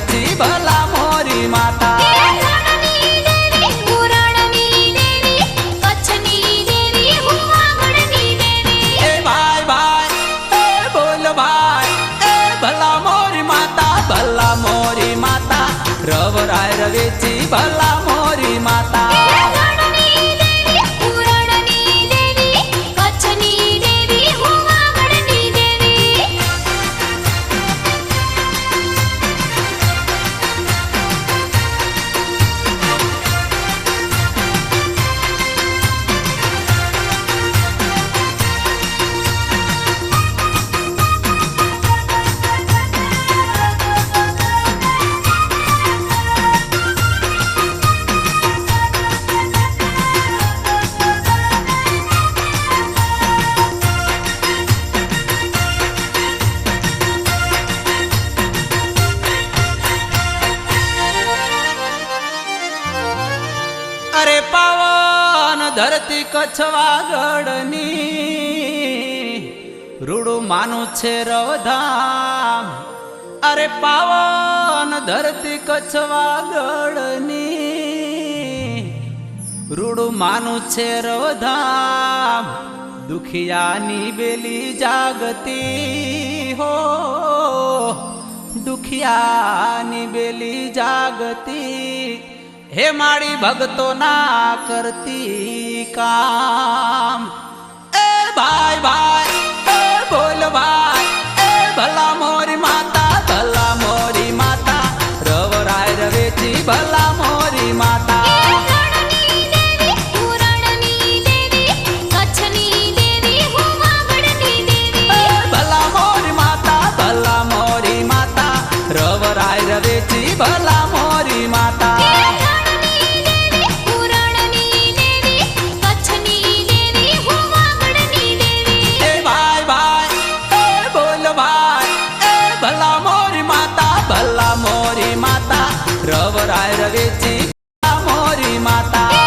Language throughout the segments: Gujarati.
વેચી ભલા મોરી માતા રવરાય રવેચી ભલા મોરી માતા અરે પાવન ધરતી કચ્છવાગડની રૂડું માનું છે રવધામ અરે પાવન ધરતી કચ્છવાગડની રૂડું માનું છે રવધામ દુખિયાની બેલી જાગતી હો દુખિયાની બેલી જાગતી હે માડી ભગતો ના કરતી કામ એ ભાઈ ભાઈ એ બોલ ભાઈ એ ભલા મોરી માતા રવરાય રવેચી ભલા મોરી માતા ભલા મોરી માતા રવરાય રવેચી ભલા મોરી માતા રવરાય રવેચી મોરી માતા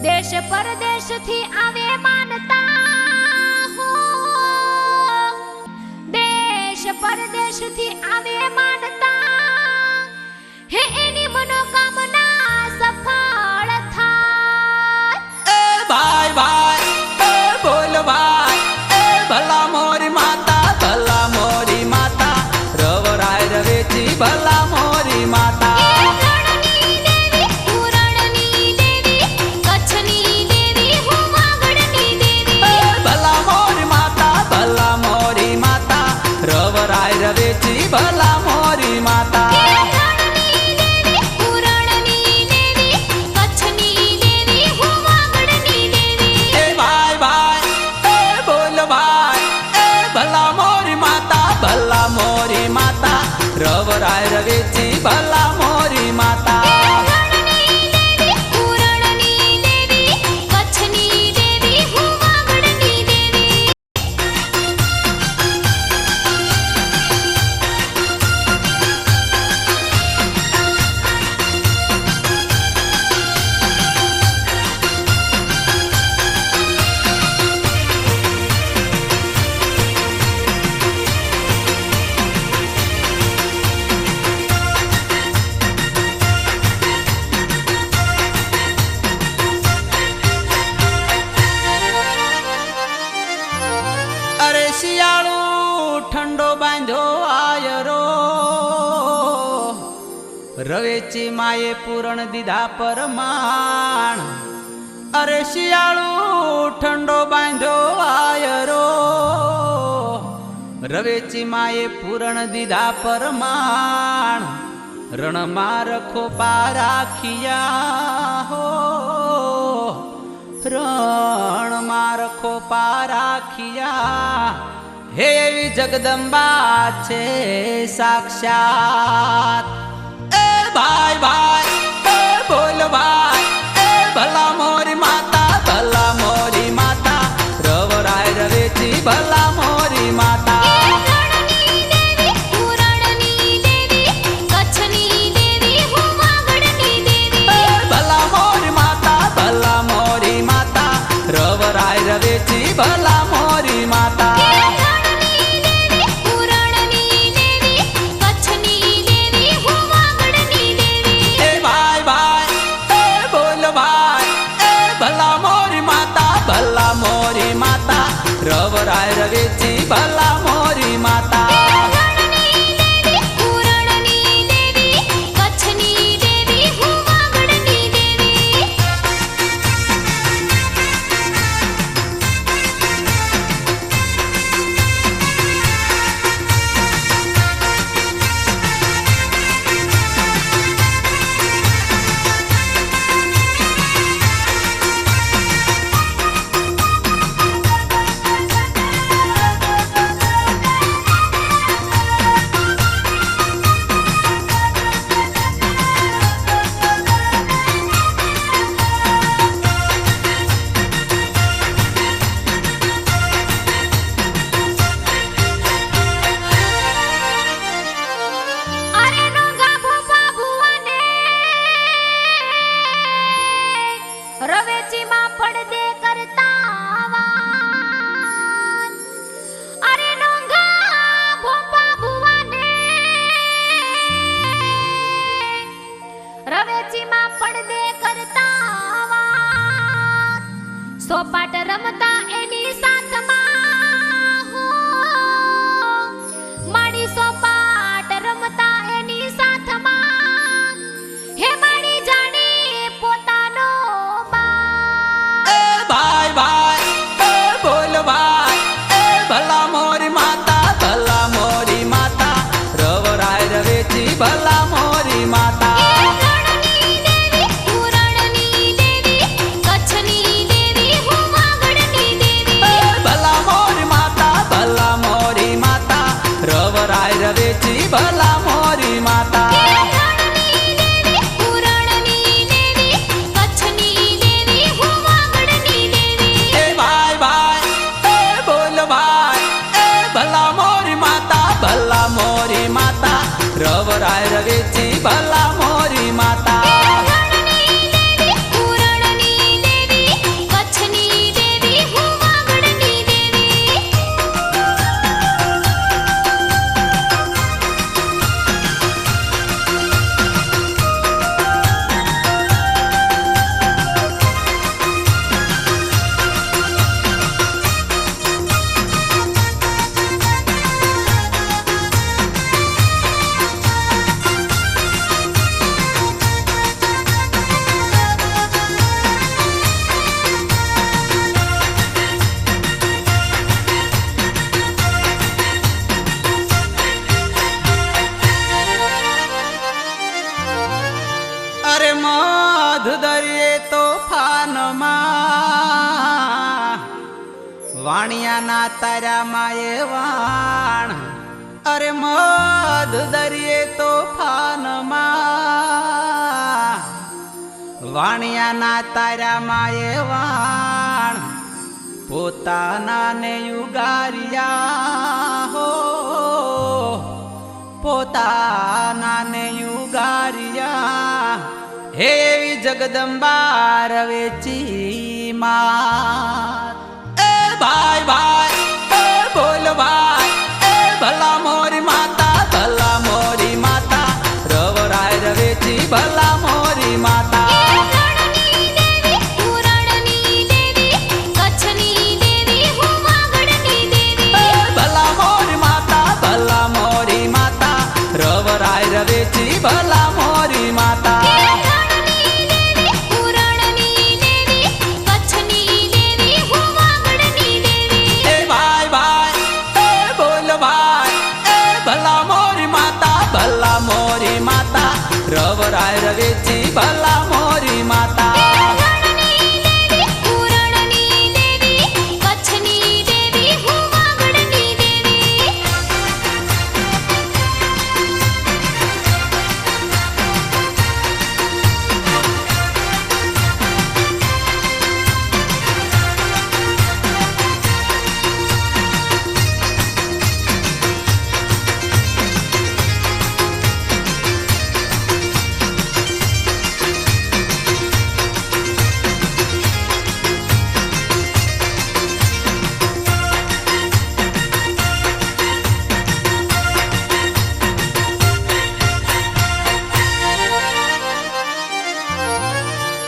દેશ પરદેશ થી આવે માનતા હો દેશ પરદેશ થી આવે માનતા હે એની મનોકામના સફળ થાય એ ભાઈ ભાઈ એ બોલ ભાઈ એ ભલા મોરી માતા રવરાય રવેચી ભલા મોરી માતા રવરાય રવેચી ભલા મોરી માતા એ ભાઈ ભાઈ એ બોલ ભાઈ એ ભલા મોરી માતા રવરાય રવેચી ભલા મોરી માતા રવેચી માએ પૂરણ દીધા પરમાણ. અરે શિયાળું ઠંડો બાંધ્યો આયરો, રવેચી માએ પૂરણ દીધા પરમાણ. રણમાં રખો પારાખિયા હો, રણમાં રખો પારાખિયા. હે એવી જગદંબા છે સાક્ષાત. એ ભાઈ ભાઈ એ બોલ ભાઈ, એ ભલા મોરી માતા, ભલા મોરી માતા, રવરાય રવેચી ભલા મોરી માતા. રવેચી ભલા મોરી માતા. એ ભાઈ ભાઈ એ બોલ ભાઈ, એ ભલા મોરી માતા, ભલા મોરી માતા, રવરાય રવેચી ભલા મોરી માતા. રવેચીમાં પડદે કરતા વાન. અરે નોંગા ભોપા ભુવાને રવેચીમાં પડદે કરતા વાન. સોપાટ રમતા એની સાથમાં હો, માડી સોપાટ રમતા એની સાથમાં. હે માડી જાણી પોતાનો ભલા મોરી માતા. ભલા મોરી માતા, ભલા મોરી માતા, રવરાય રવેચી ભલા મોરી માતા. એ ભાઈ ભાઈ એ બોલ ભાઈ, એ ભલા મોરી માતા, ભલા મોરી માતા, રવરાય રવેચી ભલા મોરી માતા. અરે મધ દરિયે તોફાનમાં, વાણિયાના તારામાં એ વાણ. અરે મધ દરિયે તોફાનમાં, વાણિયાના તારામાં એ વાણ. પોતાના ને યુગારિયા હો, પોતાના ને યુગારિયા. હે એવી જગદંબા રવેચી માત. એ ભાઈ ભાઈ એ બોલ ભાઈ, એ ભલા મોરી માતા, ભલા મોરી માતા, રવરાય રવેચી ભલા મોરી માતા. રવેચી ભલા મોરી માતા. રવેચી ભલા મોરી માતા. રણની દેવી હું રણની દેવી, કચ્છની દેવી હું વાગડની દેવી.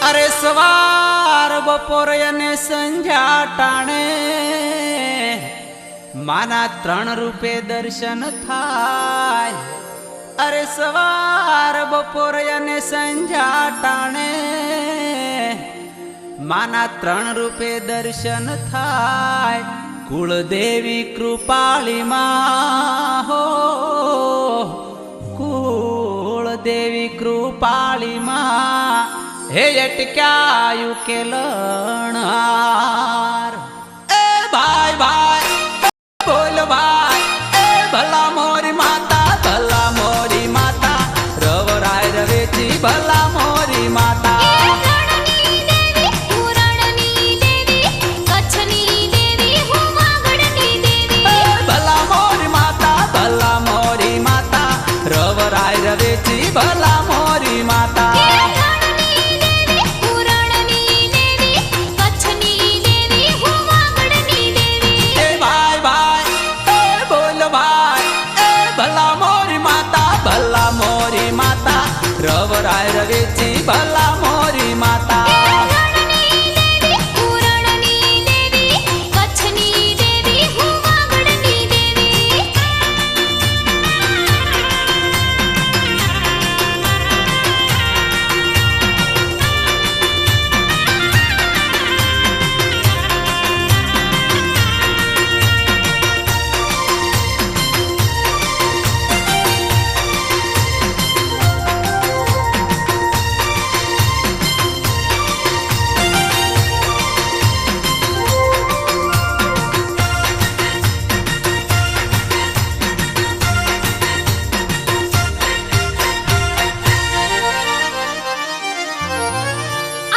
અરે સવાર બપોર અને સંધ્યા ટાણે માના 3 રૂપે દર્શન થાય. અરે સવાર બપોર અને સંધ્યા ટાણે માના 3 રૂપે દર્શન થાય. કુળદેવી કૃપાળી માં હો, કુળદેવી કૃપાળી માં હે અટક્યાયું કેલણાર. એ ભાઈ ભાઈ બોલ ભાઈ, એ ભલા મોરી માતા, ભલા મોરી માતા, રવરાય રવેચી ભલા મોરી માતા. રણની દેવી હું રણની દેવી, કચ્છની દેવી હું વાગડની દેવી. ભલા મોરી માતા, ભલા મોરી માતા, રવરાય રવેચી ભલા મોરી માતા. રણની દેવી હું રણની દેવી, કચ્છની દેવી હું વાગડની દેવી. એ ભાઈ ભાઈ એ બોલ ભાઈ, એ ભલા મોરી માતા, ભલા મોરી માતા, રવરાય રવેચી ભલા મોરી માતા. રણની દેવી હું રણની દેવી, કચ્છની દેવી હું વાગડની દેવી.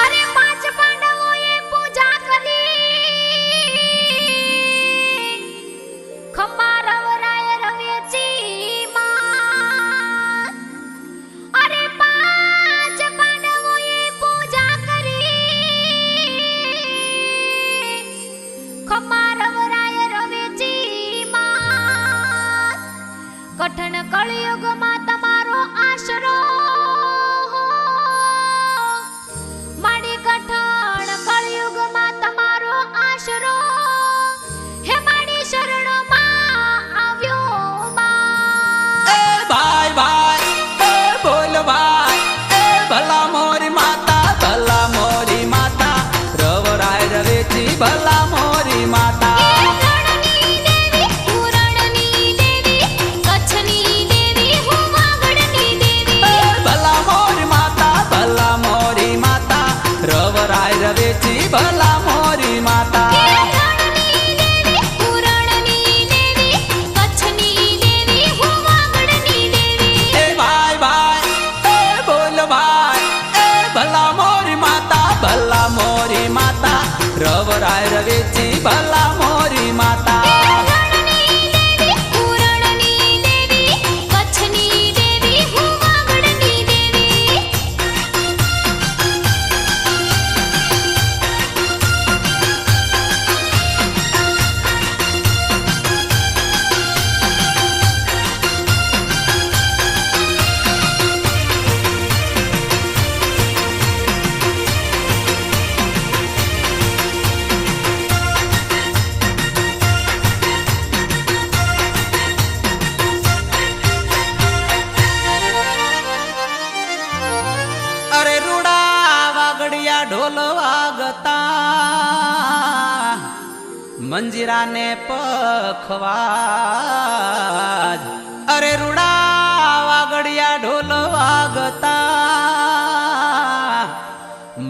અરે 5 પાંડવોએ પૂજા કરી, ખંભા રવરાય રવેચી માં. અરે 5 પાંડવોએ પૂજા કરી, ખંભા રવરાય રવેચી માં. કઠણ કળિયુગમાં તમારો આશરો, માડી કઠણ કળિયુગમાં તમારો આશરો, હે માડી શરણોમાં આવ્યો માં. એ ભાઈ ભાઈ એ બોલ ભાઈ, એ ભલા મોરી માતા, ભલા મોરી માતા, રવરાય રવેચી ભલા મોરી માતા. રણની દેવી હું રણની દેવી, કચ્છની દેવી હું વાગડની દેવી. ભલા મોરી માતા, ભલા મોરી માતા, રવરાય રવેચી ભલા મોરી માતા. રણની દેવી હું રણની દેવી, કચ્છની દેવી હું વાગડની દેવી. એ ભાઈ ભાઈ એ બોલ ભાઈ, એ ભલા મોરી માતા, ભલા મોરી માતા, રવરાય રવેચી ભલા મોરી માતા. રણની દેવી હું રણની દેવી, કચ્છની દેવી હું વાગડની દેવી. અરે રૂડા વાગડિયા ઢોલ વાગતા, મંજીરાને પખવાજ. અરે રૂડા વાગડિયા ઢોલ વાગતા,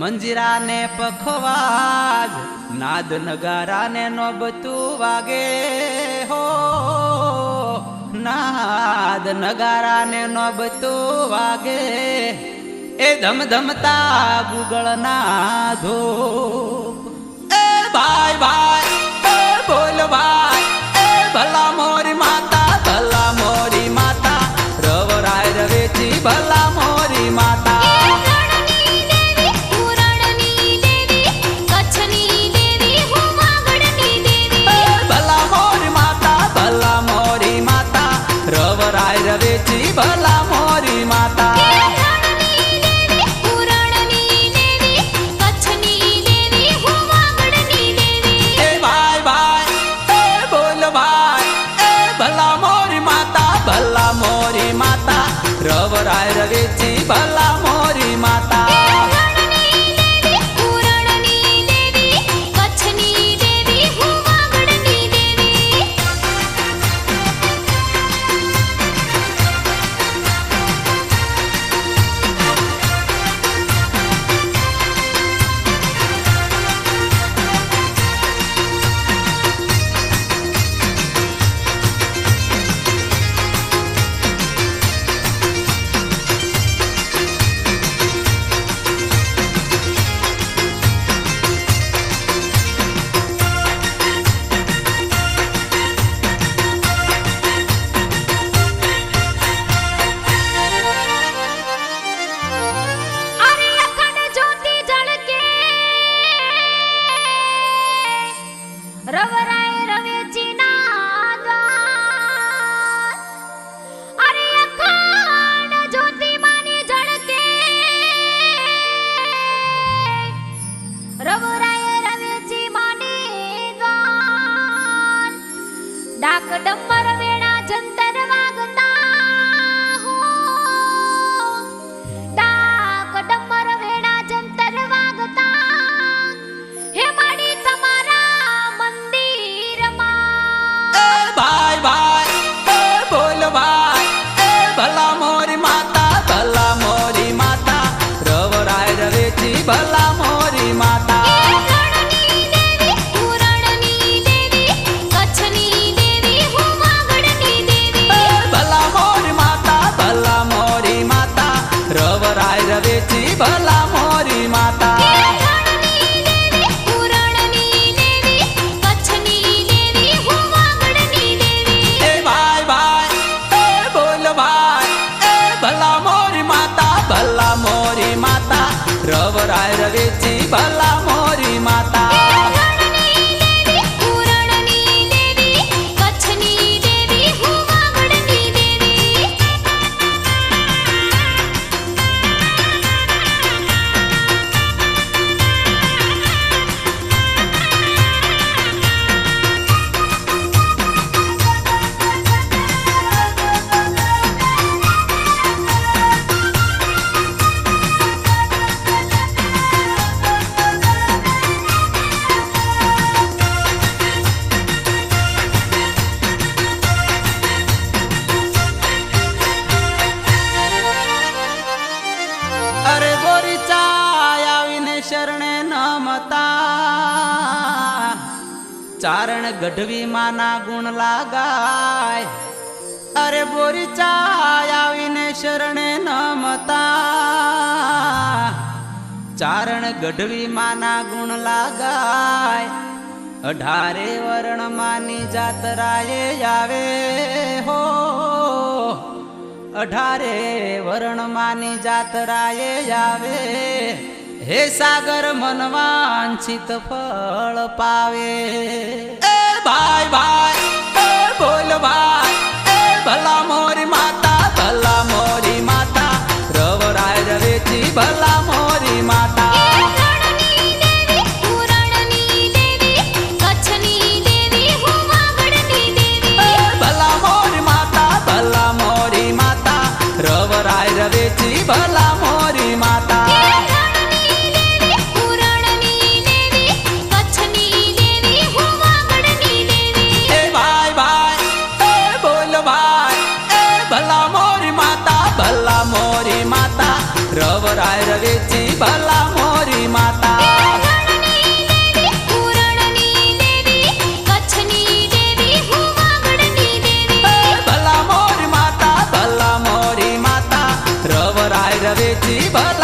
મંજીરાને પખવાજ નાદ નગારાને નોબતું વાગે હો નાદ નગારાને નોબતું વાગે એ ધમધમતા ગુગળના ધૂપ એ ભાઈ ભાઈ એ બોલ ભાઈ એ ભલા મોરી માતા ભલા મોરી માતા રવરાય રવેચી ભલા મોરી માતા રવરાય રવેચી ભલા મોરી માતા એ ભાઈ ભાઈ એ બોલ ભાઈ એ ભલા મોરી માતા ભલા મોરી માતા રવરાય રવેચી ભલા મોરી માતા ડમર વેણા જંતર વાગતા હો ડાક ડમર વેણા જંતર વાગતા હે માડી તમારા મંદિરમાં એ ભાઈ ભાઈ એ બોલ ભાઈ એ ભલા મોરી માતા ભલા મોરી માતા રવરાય રવેચી ભલા મોરી માતા રવરાય રવેચી ભલા મોરી માતા એ ભાઈ ભાઈ એ બોલ ભાઈ એ ભલા મોરી માતા ભલા મોરી માતા રવરાય રવેચી ભલા મોરી માતા અરે બોરી ચાય આવીને શરણે નમતા ચારણ ગઢવી માના ગુણ લાગાય અરે બોરી ચાય આવીને શરણે નમતા ચારણ ગઢવી માના ગુણ લાગાય 18 વરણ માની જાતરાએ આવે હો 18 વરણ માની જાતરાએ આવે હે સાગર મન વાંછિત ફળ પાવે એ ભાઈ ભાઈ એ બોલ ભાઈ એ ભલા મોરી માતા ભલા મોરી માતા રવરાય રવેચી ભલા મોરી માતા રવરાય રવેચી ભલા મોરી માતા એ ભાઈ ભાઈ એ બોલ ભાઈ એ ભલા મોરી માતા ભલા મોરી માતા રવરાય રવેચી રવેચી ભલા